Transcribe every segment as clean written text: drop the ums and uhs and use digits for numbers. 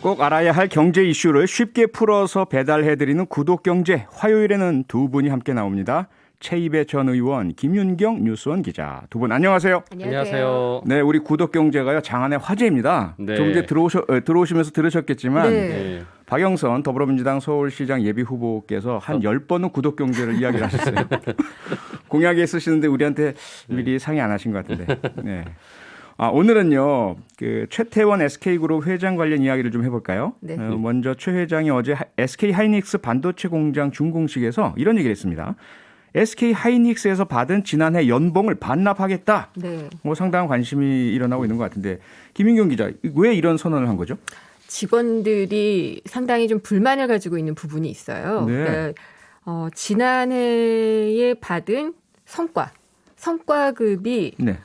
꼭 알아야 할 경제 이슈를 쉽게 풀어서 배달해드리는 구독경제. 화요일에는 두 분이 함께 나옵니다. 최이배 전 의원, 김윤경 뉴스원 기자. 두 분 안녕하세요. 안녕하세요. 네, 우리 구독경제가요 장안의 화제입니다. 네. 좀 전에 들어오시면서 들으셨겠지만 네. 박영선 더불어민주당 서울시장 예비후보께서 한 10번은 구독경제를 이야기를 하셨어요. 공약에 쓰시는데 우리한테 미리 상의 안 하신 것 같은데. 네. 오늘은요, 그 최태원 SK그룹 회장 관련 이야기를 좀 해볼까요? 네. 먼저 최 회장이 어제 SK 하이닉스 반도체 공장 준공식에서 이런 얘기를 했습니다. SK 하이닉스에서 받은 지난해 연봉을 반납하겠다. 네. 뭐 상당한 관심이 일어나고 있는 것 같은데 김인경 기자, 왜 이런 선언을 한 거죠? 직원들이 상당히 좀 불만을 가지고 있는 부분이 있어요. 네. 그러니까 지난해에 받은 성과급이 네.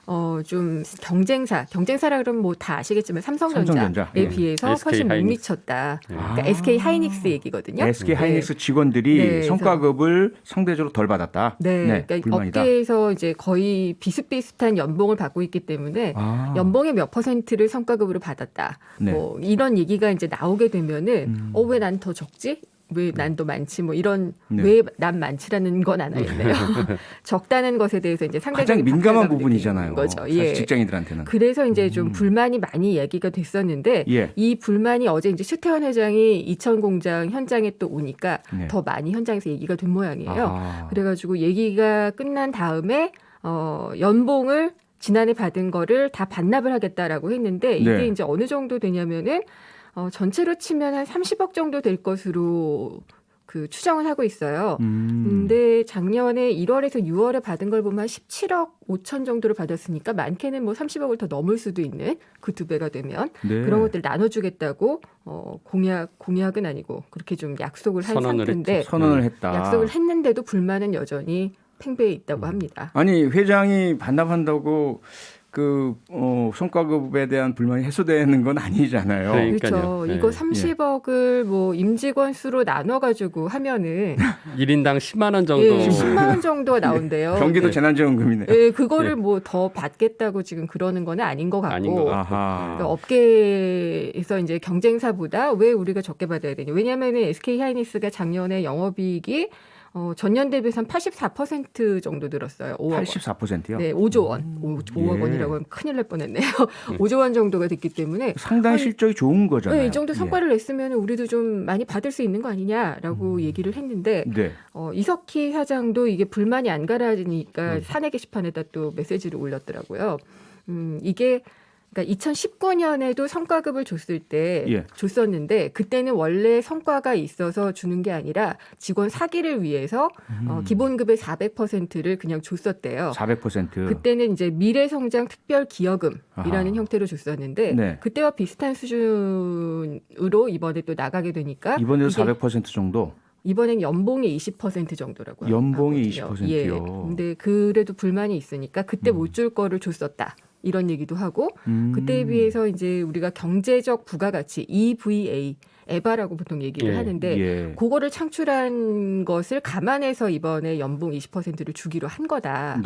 좀 경쟁사라 그러면 뭐 다 아시겠지만 삼성전자에 삼성전자. 예. 비해서 SK 훨씬 못 하이닉스. 미쳤다. 그러니까 SK 하이닉스 얘기거든요. SK 하이닉스 직원들이 네, 성과급을 상대적으로 덜 받았다. 네, 그러니까 불만이다. 업계에서 이제 거의 비슷비슷한 연봉을 받고 있기 때문에 연봉의 몇 퍼센트를 성과급으로 받았다. 네. 뭐 이런 얘기가 이제 나오게 되면은 왜 난 더 적지? 왜 난 더 많지? 뭐 이런 네. 왜 난 많지라는 건 안 하겠네요. 적다는 것에 대해서 이제 가장 상대적인 민감한 박탈감을 부분이잖아요. 느끼는 거죠. 사실 예. 직장인들한테는. 그래서 이제 좀 불만이 많이 얘기가 됐었는데 예. 이 불만이 어제 이제 최태원 회장이 이천 공장 현장에 또 오니까 네. 더 많이 현장에서 얘기가 된 모양이에요. 아하. 그래가지고 얘기가 끝난 다음에 연봉을 지난해 받은 거를 다 반납을 하겠다라고 했는데 이게 네. 이제 어느 정도 되냐면은 전체로 치면 한 30억 정도 될 것으로 그 추정을 하고 있어요. 근데 작년에 1월에서 6월에 받은 걸 보면 17억 5천 정도를 받았으니까 많게는 뭐 30억을 더 넘을 수도 있는 그 두 배가 되면 네. 그런 것들 나눠주겠다고 공약은 아니고 그렇게 좀 약속을 한 선언을 상태인데 선언을 했다. 약속을 했는데도 불만은 여전히 팽배해 있다고 합니다. 아니 회장이 반납한다고 그 성과급에 대한 불만이 해소되는 건 아니잖아요. 그러니까요. 그렇죠. 네. 이거 30억을 뭐 임직원 수로 나눠가지고 하면은 1인당 10만 원 정도. 예, 10만 원 정도가 나온대요. 경기도 네. 재난지원금이네. 예, 그거를 뭐 더 받겠다고 지금 그러는 건 아닌 것 아닌 것 같고. 같고. 아하. 그러니까 업계에서 이제 경쟁사보다 왜 우리가 적게 받아야 되냐. 왜냐하면 SK 하이닉스가 작년에 영업이익이 전년 대비해서 한 84% 정도 늘었어요. 5억 원. 84%요? 네, 5조 원. 5억 예. 원이라고 하면 큰일 날 뻔했네요. 5조 원 정도가 됐기 때문에 상당히 실적이 좋은 거잖아요. 네, 이 정도 성과를 냈으면 우리도 좀 많이 받을 수 있는 거 아니냐라고 얘기를 했는데 예. 네. 이석희 사장도 이게 불만이 안 가라지니까 사내 게시판에다 또 메시지를 올렸더라고요. 이게 그러니까 2019년에도 성과급을 줬을 때 예. 줬었는데 그때는 원래 성과가 있어서 주는 게 아니라 직원 사기를 위해서 기본급의 400%를 그냥 줬었대요. 400%. 그때는 이제 미래성장 특별기여금이라는 아하. 형태로 줬었는데 네. 그때와 비슷한 수준으로 이번에 또 나가게 되니까 이번에도 이게 400% 정도. 이번엔 연봉의 20% 정도라고 연봉이 하거든요. 20%요. 예. 근데 그래도 불만이 있으니까 그때 못 줄 거를 줬었다. 이런 얘기도 하고 그때에 비해서 이제 우리가 경제적 부가가치 EVA 에바라고 보통 얘기를 예. 하는데 예. 그거를 창출한 것을 감안해서 이번에 연봉 20%를 주기로 한 거다라고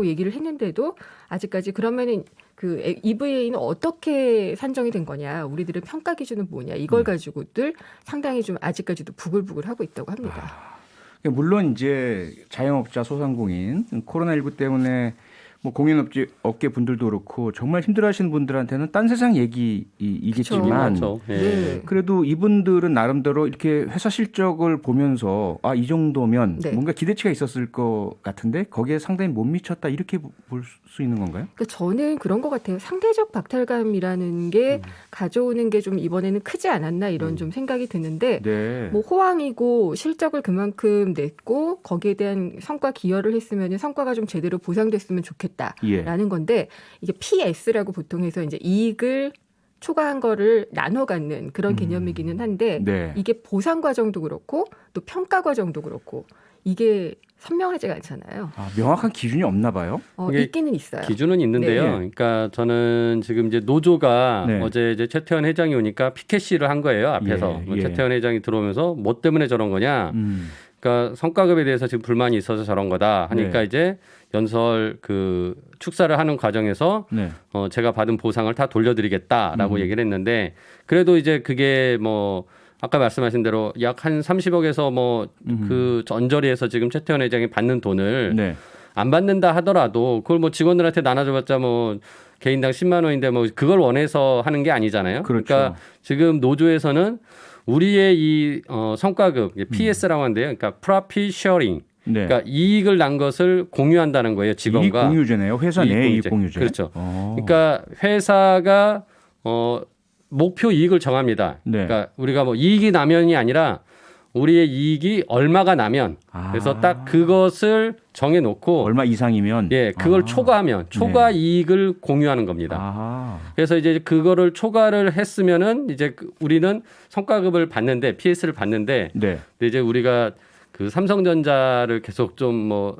네. 얘기를 했는데도 아직까지 그러면은 그 EVA는 어떻게 산정이 된 거냐, 우리들의 평가 기준은 뭐냐, 이걸 가지고들 상당히 좀 아직까지도 부글부글 하고 있다고 합니다. 물론 이제 자영업자 소상공인 코로나19 때문에 뭐 공인업계 분들도 그렇고 정말 힘들어하시는 분들한테는 딴 세상 얘기이겠지만 그렇죠. 예. 네. 그래도 이분들은 나름대로 이렇게 회사 실적을 보면서 이 정도면 네. 뭔가 기대치가 있었을 것 같은데 거기에 상당히 못 미쳤다 이렇게 볼 수 있는 건가요? 그러니까 저는 그런 것 같아요. 상대적 박탈감이라는 게 가져오는 게 좀 이번에는 크지 않았나 이런 좀 생각이 드는데 네. 뭐 호황이고 실적을 그만큼 냈고 거기에 대한 성과 기여를 했으면 성과가 좀 제대로 보상됐으면 좋겠다라는 예. 건데 이게 PS라고 보통 해서 이제 이익을 초과한 거를 나눠 갖는 그런 개념이기는 한데 네. 이게 보상 과정도 그렇고 또 평가 과정도 그렇고 이게 선명하지가 않잖아요. 명확한 기준이 없나 봐요. 이게 있기는 있어요. 기준은 있는데요. 네. 그러니까 저는 지금 이제 노조가 네. 어제 이제 최태원 회장이 오니까 피켓시를 한 거예요. 앞에서 예, 예. 최태원 회장이 들어오면서 뭐 때문에 저런 거냐. 그러니까 성과급에 대해서 지금 불만이 있어서 저런 거다 하니까 네. 이제 연설 그 축사를 하는 과정에서 네. 제가 받은 보상을 다 돌려드리겠다라고 얘기를 했는데 그래도 이제 그게 뭐 아까 말씀하신 대로 약 한 30억에서 뭐 그 전저리에서 지금 최태원 회장이 받는 돈을 네. 안 받는다 하더라도 그걸 뭐 직원들한테 나눠줘봤자 뭐 개인당 10만 원인데 뭐 그걸 원해서 하는 게 아니잖아요. 그렇죠. 그러니까 지금 노조에서는 우리의 이 성과급 PS라고 하는데요. 그러니까 Profit Sharing. 네. 그러니까 이익을 난 것을 공유한다는 거예요. 직원과. 이익 공유제네요. 회사 내 이익 공유제. 그렇죠. 그러니까 회사가 목표 이익을 정합니다. 네. 그러니까 우리가 뭐 이익이 나면이 아니라 우리의 이익이 얼마가 나면 그래서 딱 그것을 정해놓고 얼마 이상이면 예 그걸 초과하면 초과 네. 이익을 공유하는 겁니다. 아. 그래서 이제 그거를 초과를 했으면은 이제 우리는 성과급을 받는데 PS를 받는데 네. 근데 이제 우리가 그 삼성전자를 계속 좀 뭐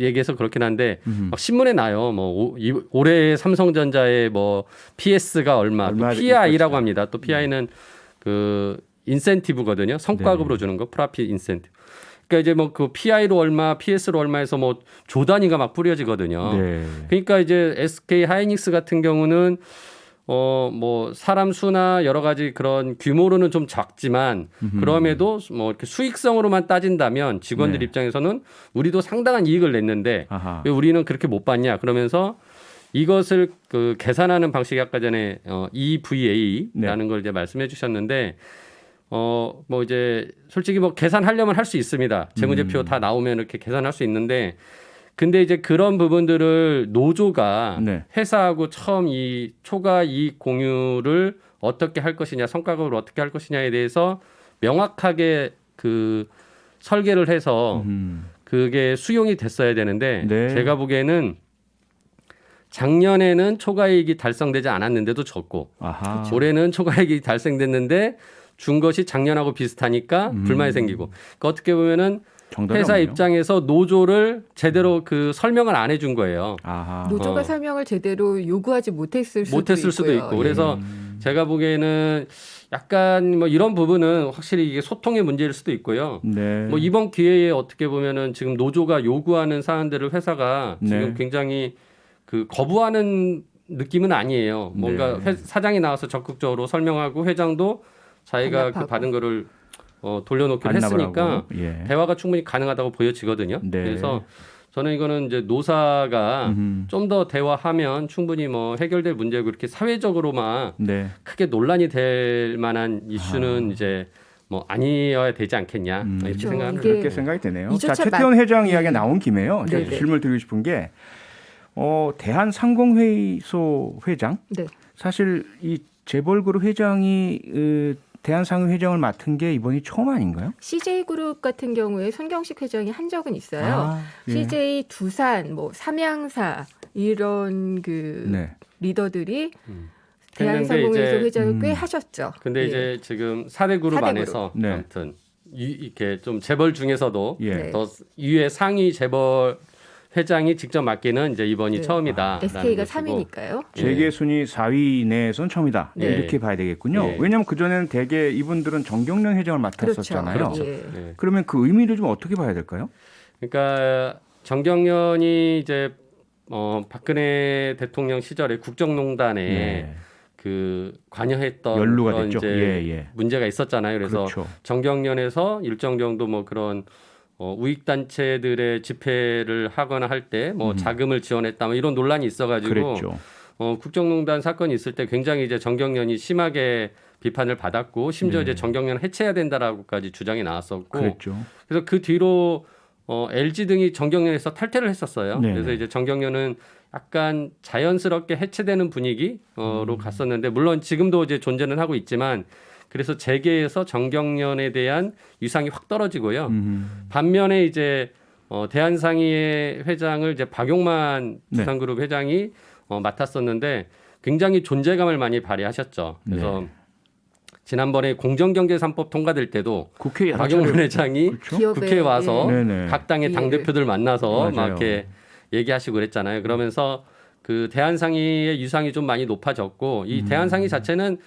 얘기해서 그렇긴 한데 막 신문에 나요. 뭐 올해 삼성전자의 뭐 PS가 얼마 또 PI라고 합니다. 또 PI는 그 인센티브거든요. 성과급으로 주는 거 프라핏 인센티브. 그러니까 이제 뭐 그 PI로 얼마, PS로 얼마해서 뭐 조 단위가 막 뿌려지거든요. 네. 그러니까 이제 SK 하이닉스 같은 경우는 뭐 사람 수나 여러 가지 그런 규모로는 좀 작지만 그럼에도 뭐 이렇게 수익성으로만 따진다면 직원들 네. 입장에서는 우리도 상당한 이익을 냈는데 아하. 왜 우리는 그렇게 못 받냐 그러면서 이것을 그 계산하는 방식이 아까 전에 EVA라는 걸 이제 말씀해 주셨는데 뭐 이제 솔직히 뭐 계산하려면 할 수 있습니다. 재무제표 다 나오면 이렇게 계산할 수 있는데 근데 이제 그런 부분들을 노조가 네. 회사하고 처음 이 초과 이익 공유를 어떻게 할 것이냐, 성과급을 어떻게 할 것이냐에 대해서 명확하게 그 설계를 해서 그게 수용이 됐어야 되는데 네. 제가 보기에는 작년에는 초과이익이 달성되지 않았는데도 졌고 아하. 올해는 초과이익이 달성됐는데 준 것이 작년하고 비슷하니까 불만이 생기고 그러니까 어떻게 보면은 정답이 회사 없네요. 입장에서 노조를 제대로 그 설명을 안 해준 거예요. 아하. 노조가 설명을 제대로 요구하지 못했을 수도 있고요. 그래서 제가 보기에는 약간 뭐 이런 부분은 확실히 이게 소통의 문제일 수도 있고요. 네. 뭐 이번 기회에 어떻게 보면은 지금 노조가 요구하는 사안들을 회사가 네. 지금 굉장히 그 거부하는 느낌은 아니에요. 뭔가 네. 사장이 나와서 적극적으로 설명하고 회장도 자기가 그 반납하고. 받은 거를 돌려놓기로 반납을 했으니까 하고. 예. 대화가 충분히 가능하다고 보여지거든요. 네. 그래서 저는 이거는 이제 노사가 좀 더 대화하면 충분히 뭐 해결될 문제고 이렇게 사회적으로만 네. 크게 논란이 될 만한 이슈는 이제 뭐 아니어야 되지 않겠냐 이렇게 그렇죠. 생각합니다. 이게 그렇게 생각이 되네요. 자, 이조차 최태원 회장 이야기가 나온 김에요. 제가 네네. 질문을 드리고 싶은 게 대한상공회의소 회장 네. 사실 이 재벌그룹 회장이 대한상의 회장을 맡은 게 이번이 처음 아닌가요? CJ그룹 같은 경우에 손경식 회장이 한 적은 있어요. 예. CJ 두산, 뭐 삼양사 이런 그 네. 리더들이 했는데 대한상공회의소 이제 회장을 꽤 하셨죠. 근데 예. 이제 지금 4대 그룹 4대 안에서 그룹. 네. 아무튼 이렇게 좀 재벌 중에서도 예. 네. 더 위에 상위 재벌 회장이 직접 맡기는 이제 이번이 네. 처음이다. SK가 3위니까요. 재계 순위 4위 내에선 처음이다. 네. 이렇게 봐야 되겠군요. 네. 왜냐하면 그전에는 대개 이분들은 정경련 회장을 맡았었잖아요. 그렇죠. 예. 네. 그러면 그 의미를 좀 어떻게 봐야 될까요? 그러니까 정경련이 이제 박근혜 대통령 시절에 국정농단에 네. 그 관여했던 연루가 그런 됐죠. 이제 예. 문제가 있었잖아요. 그래서 그렇죠. 정경련에서 일정 정도 뭐 그런 우익 단체들의 집회를 하거나 할 때 뭐 자금을 지원했다 뭐 이런 논란이 있어가지고 그랬죠. 국정농단 사건이 있을 때 굉장히 이제 정경련이 심하게 비판을 받았고 심지어 이제 정경련 해체해야 된다라고까지 주장이 나왔었고 그랬죠. 그래서 그 뒤로 LG 등이 정경련에서 탈퇴를 했었어요. 네네. 그래서 이제 정경련은 약간 자연스럽게 해체되는 분위기로 갔었는데 물론 지금도 이제 존재는 하고 있지만 그래서 재계에서 정경련에 대한 위상이 확 떨어지고요. 반면에 이제 대한상의회 회장을 이제 박용만 네. 두산그룹 회장이 맡았었는데 굉장히 존재감을 많이 발휘하셨죠. 그래서 네. 지난번에 공정경제 3법 통과될 때도 국회 여러 박용만 차례- 회장이 그렇죠? 기업에, 국회에 와서 예. 네네. 각 당의 당 대표들 만나서 막 맞아요. 이렇게 얘기하시고 그랬잖아요. 그러면서 그 대한상의의 유상이 좀 많이 높아졌고 이 대한상의 자체는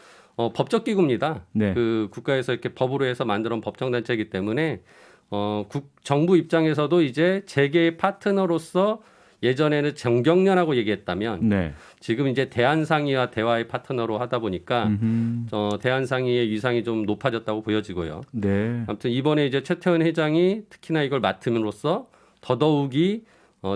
법적 기구입니다. 네. 그 국가에서 이렇게 법으로 해서 만들어온 법정 단체이기 때문에 정부 입장에서도 이제 재계 파트너로서 예전에는 정경련하고 얘기했다면 네. 지금 이제 대한상의와 대화의 파트너로 하다 보니까 대한상의의 위상이 좀 높아졌다고 보여지고요. 네. 아무튼 이번에 이제 최태원 회장이 특히나 이걸 맡음으로써 더더욱이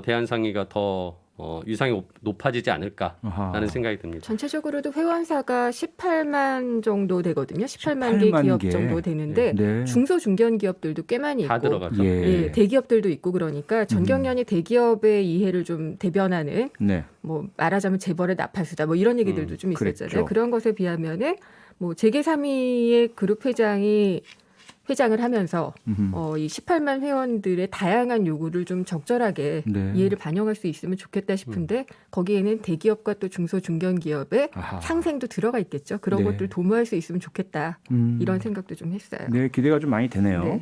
대한상의가 더 위상이 높아지지 않을까라는 아하. 생각이 듭니다. 전체적으로도 회원사가 18만 정도 되거든요. 18만 개 기업 정도 되는데 네. 중소 중견 기업들도 꽤 많이 다 있고 들어가죠. 예, 대기업들도 있고 그러니까 전경련이 대기업의 이해를 좀 대변하는 네. 뭐 말하자면 재벌의 나팔수다 뭐 이런 얘기들도 좀 있었잖아요. 그랬죠. 그런 것에 비하면은 뭐 재계 3위의 그룹 회장이 회장을 하면서 이 18만 회원들의 다양한 요구를 좀 적절하게 네. 이해를 반영할 수 있으면 좋겠다 싶은데 거기에는 대기업과 또 중소 중견 기업의 아하. 상생도 들어가 있겠죠. 그런 네. 것들 도모할 수 있으면 좋겠다. 이런 생각도 좀 했어요. 네, 기대가 좀 많이 되네요. 네.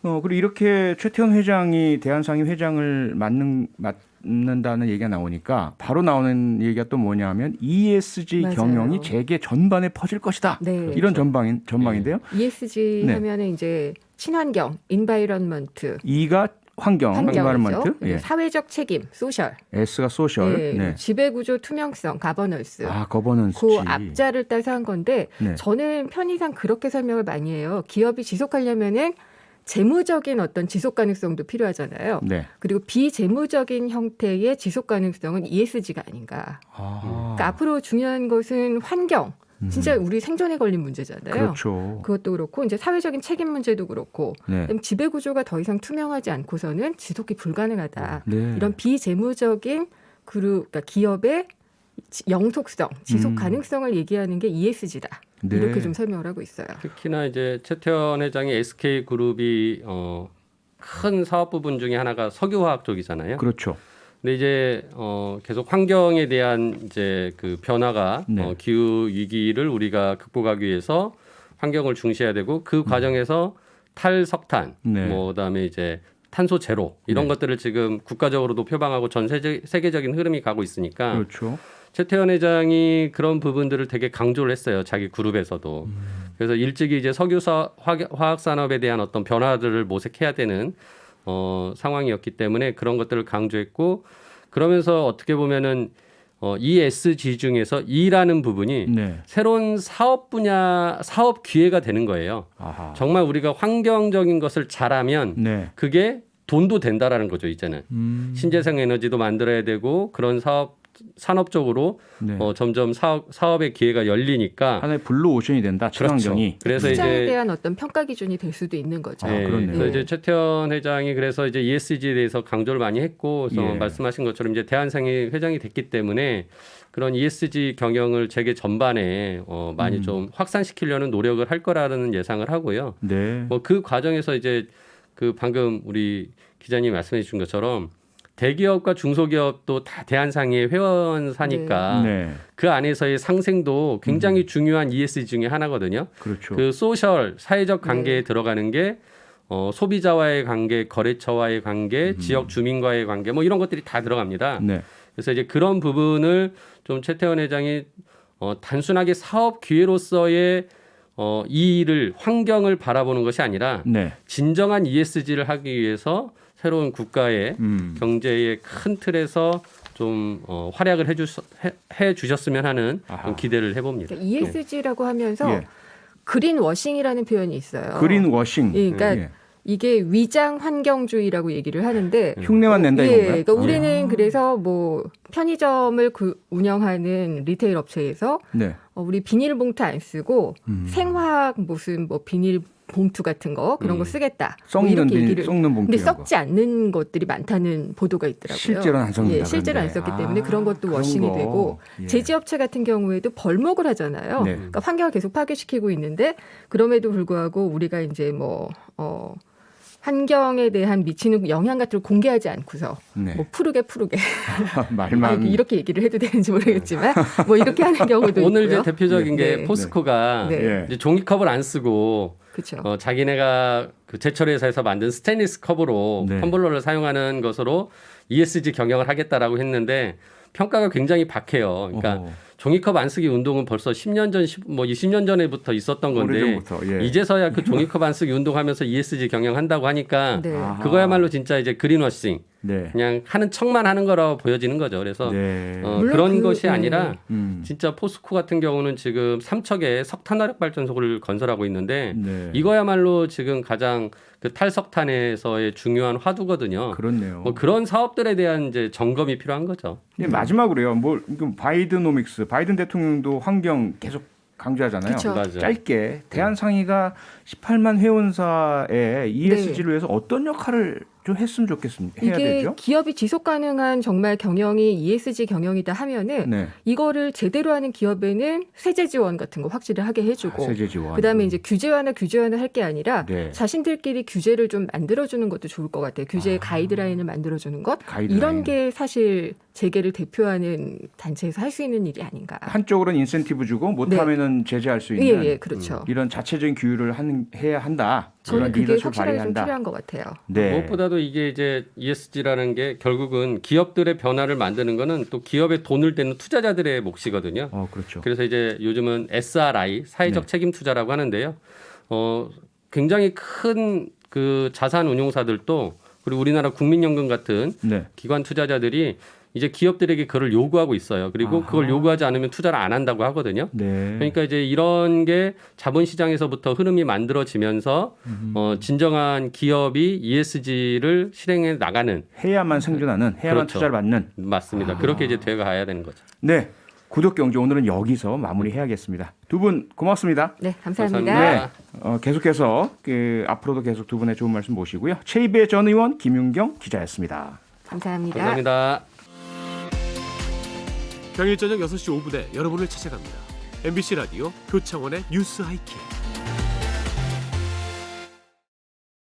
그리고 이렇게 최태원 회장이 대한상의 회장을 맡는다는 얘기가 나오니까 바로 나오는 얘기가 또 뭐냐면 ESG 맞아요. 경영이 재계 전반에 퍼질 것이다. 네. 이런 전망인데요. ESG 네. 하면은 이제 친환경, environment, E가 환경, 환경이죠. environment, 그리고 사회적 책임, 소셜, S가 소셜, 예, 네. 지배구조 투명성, 가버넌스. 거버넌스. 그 앞자를 따서 한 건데 네. 저는 편의상 그렇게 설명을 많이 해요. 기업이 지속하려면은 재무적인 어떤 지속 가능성도 필요하잖아요. 네. 그리고 비재무적인 형태의 지속 가능성은 ESG가 아닌가. 그러니까 앞으로 중요한 것은 환경. 진짜 우리 생존에 걸린 문제잖아요. 그렇죠. 그것도 그렇고 이제 사회적인 책임 문제도 그렇고 네. 그다음에 지배 구조가 더 이상 투명하지 않고서는 지속이 불가능하다. 네. 이런 비재무적인 그러니까 기업의 영속성, 지속 가능성을 얘기하는 게 ESG다. 네. 이렇게 좀 설명을 하고 있어요. 특히나 이제 최태원 회장의 SK 그룹이 큰 사업 부분 중에 하나가 석유화학 쪽이잖아요. 그렇죠. 근데 이제 계속 환경에 대한 이제 그 변화가 네. 기후 위기를 우리가 극복하기 위해서 환경을 중시해야 되고 그 과정에서 탈석탄, 네. 뭐 그다음에 이제 탄소 제로 이런 네. 것들을 지금 국가적으로도 표방하고 전 세계적인 흐름이 가고 있으니까 그렇죠. 최태원 회장이 그런 부분들을 되게 강조를 했어요. 자기 그룹에서도. 그래서 일찍이 이제 석유 화학 산업에 대한 어떤 변화들을 모색해야 되는 상황이었기 때문에 그런 것들을 강조했고 그러면서 어떻게 보면은 ESG 중에서 E라는 부분이 네. 새로운 사업 분야, 사업 기회가 되는 거예요. 아하. 정말 우리가 환경적인 것을 잘하면 네. 그게 돈도 된다라는 거죠, 이제는. 신재생 에너지도 만들어야 되고 그런 산업적으로 네. 점점 사업의 기회가 열리니까 하나의 블루 오션이 된다. 친환경이. 그렇죠. 그래서 투자에 이제 대한 어떤 평가 기준이 될 수도 있는 거죠. 아, 그렇네요. 그래서 이제 최태원 회장이 그래서 이제 ESG에 대해서 강조를 많이 했고, 그래서 예. 말씀하신 것처럼 이제 대한상의 회장이 됐기 때문에 그런 ESG 경영을 재계 전반에 많이 좀 확산시키려는 노력을 할 거라는 예상을 하고요. 네. 뭐 그 과정에서 이제 그 방금 우리 기자님 말씀해 주신 것처럼 대기업과 중소기업도 다 대한상의 회원사니까 네. 그 안에서의 상생도 굉장히 중요한 ESG 중에 하나거든요. 그렇죠. 그 소셜 사회적 관계에 들어가는 게 소비자와의 관계, 거래처와의 관계, 지역 주민과의 관계 뭐 이런 것들이 다 들어갑니다. 네. 그래서 이제 그런 부분을 좀 최태원 회장이 단순하게 사업 기회로서의 이 일을 환경을 바라보는 것이 아니라 네. 진정한 ESG를 하기 위해서 새로운 국가의 경제의 큰 틀에서 좀 활약을 해 주셨으면 하는 아하. 기대를 해봅니다. 그러니까 ESG라고 하면서 예. 그린 워싱이라는 표현이 있어요. 그린 워싱. 예, 그러니까 예. 이게 위장 환경주의라고 얘기를 하는데 흉내만 낸다 예, 이건가요? 그러니까 우리는 그래서 뭐 편의점을 운영하는 리테일 업체에서 네. 우리 비닐봉투 안 쓰고 생화학 무슨 뭐 비닐 봉투 같은 거 그런 거 쓰겠다. 뭐 썩는 이렇게 비닐, 얘기를. 썩는 봉투 근데 이런 거. 썩지 않는 것들이 많다는 보도가 있더라고요. 실제로는 안 썩는다. 예, 실제로 안 썼기 때문에 그런 것도 그런 워싱이 거. 되고 예. 제지업체 같은 경우에도 벌목을 하잖아요. 네. 그러니까 환경을 계속 파괴시키고 있는데 그럼에도 불구하고 우리가 이제 뭐 환경에 대한 미치는 영향 같은 걸 공개하지 않고서 네. 뭐 푸르게 말만 이렇게 얘기를 해도 되는지 모르겠지만 뭐 이렇게 하는 경우도 오늘 있고요. 이제 대표적인 게 네. 포스코가 네. 예. 이제 종이컵을 안 쓰고 그렇죠. 자기네가 그 제철 회사에서 만든 스테인리스 컵으로 네. 텀블러를 사용하는 것으로 ESG 경영을 하겠다라고 했는데 평가가 굉장히 박해요. 그러니까 어허. 종이컵 안 쓰기 운동은 벌써 10년 전, 20년 전에부터 있었던 건데 오래전부터, 예. 이제서야 그 종이컵 안 쓰기 운동하면서 ESG 경영한다고 하니까 네. 아하. 그거야말로 진짜 이제 그린워싱 네. 그냥 하는 척만 하는 거라고 보여지는 거죠. 그래서 네. 물론 그런 그- 것이 네. 아니라 음. 진짜 포스코 같은 경우는 지금 삼척에 석탄화력 발전소를 건설하고 있는데 네. 이거야말로 지금 가장 그 탈석탄에서의 중요한 화두거든요. 그렇네요. 뭐 그런 사업들에 대한 이제 점검이 필요한 거죠. 네, 마지막으로요. 뭐 바이드노믹스, 바이든 대통령도 환경 계속 강조하잖아요. 그쵸. 맞아요. 짧게 대한상의가 18만 회원사의 ESG를 위해서 어떤 역할을 좀 했으면 좋겠습니다. 해야 이게 되죠? 기업이 지속 가능한 정말 경영이 ESG 경영이다 하면은 네. 이거를 제대로 하는 기업에는 세제 지원 같은 거 확실히 하게 해주고 세제 지원. 그다음에 이제 규제화를 할 게 아니라 네. 자신들끼리 규제를 좀 만들어주는 것도 좋을 것 같아요. 규제의 가이드라인을 만들어주는 것 가이드라인. 이런 게 사실 재계를 대표하는 단체에서 할 수 있는 일이 아닌가. 한쪽으로는 인센티브 주고 못하면은 제재할 수 있는 예, 그렇죠. 이런 자체적인 규율을 해야 한다. 저는 그런 그게 리더십을 확실하게 좀 발휘한다. 필요한 것 같아요. 네. 무엇보다도 이게 이제 ESG라는 게 결국은 기업들의 변화를 만드는 거는 또 기업에 돈을 대는 투자자들의 몫이거든요. 그렇죠. 그래서 이제 요즘은 SRI 사회적 네. 책임 투자라고 하는데요. 굉장히 큰 그 자산 운용사들도 그리고 우리나라 국민연금 같은 네. 기관 투자자들이 이제 기업들에게 그걸 요구하고 있어요. 그리고 아하. 그걸 요구하지 않으면 투자를 안 한다고 하거든요. 네. 그러니까 이제 이런 게 자본시장에서부터 흐름이 만들어지면서 진정한 기업이 ESG를 실행해 나가는 해야만 생존하는, 해야만 그렇죠. 투자를 받는. 맞습니다. 그렇게 이제 되어 가야 되는 거죠. 네. 구독 경제 오늘은 여기서 마무리해야겠습니다. 두 분 고맙습니다. 네, 감사합니다. 감사합니다. 네. 계속해서 앞으로도 계속 두 분의 좋은 말씀 모시고요. 최이배 전 의원, 김윤경 기자였습니다. 감사합니다. 감사합니다. 평일 저녁 6시 5분에 여러분을 찾아갑니다. MBC 라디오 표창원의 뉴스 하이킥.